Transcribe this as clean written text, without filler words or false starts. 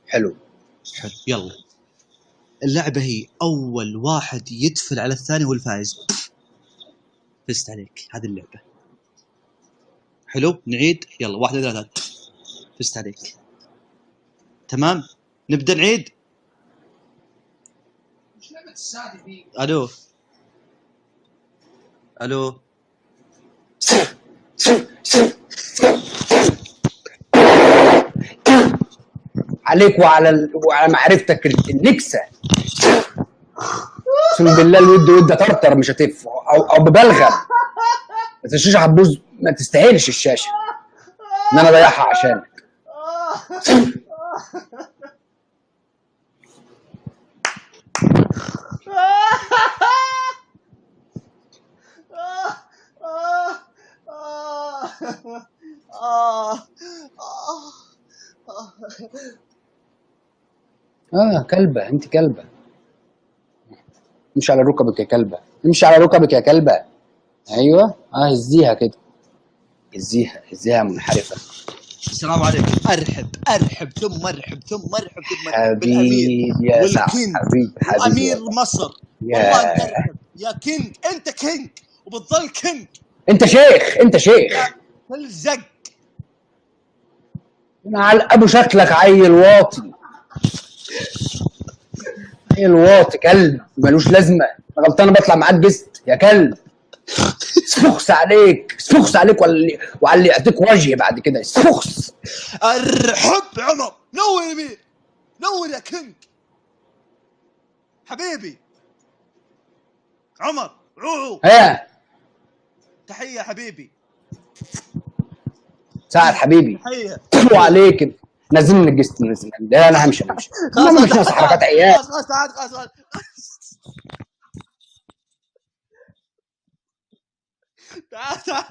حلو. يلا اللعبة هي أول واحد يدفل على الثاني هو الفائز. فزت عليك. هذه اللعبة. حلو نعيد. يلا 1 2 3. فزت عليك. تمام نبدأ نعيد. مش لعبة السادة دي. ألو ألو عليك وعلى معرفتك النكسة. اقسم بالله الود طرطر مش هتف او ببلغم. بس الشاشة هتبوظ، ما تستاهلش الشاشة ان انا اضيعها عشانك. كلبة، انت كلبة. امشي على ركبك يا كلبة، امشي على ركبك يا كلبة. ايوه هزيها كده، هزيها هزيها منحرفة. السلام عليكم. ارحب ثم ارحب ثم ارحب ثم ارحب حبيبي يا سعد، حبيبي وامير مصر. والله انت ارحب يا كينج. انت كينج وبتظل كينج. انت شيخ، انت شيخ. الزق على ابو شكلك عيل واطي، عيل واطي كلب ملوش لازمه. انا غلطان بطلع معاك جست يا كلب. سفخس عليك، سفخس عليك وعلى اللي يعطيك وجهي بعد كده. سفخس. ارحب عمر. نور يا امير، نور يا كينج حبيبي عمر. روحوا. تحيه حبيبي سعد حبيبي. تحيه وعليك نزل من الجست، نزل. لا انا همشي انا مش ناقص حركات عيال. خلاص تعال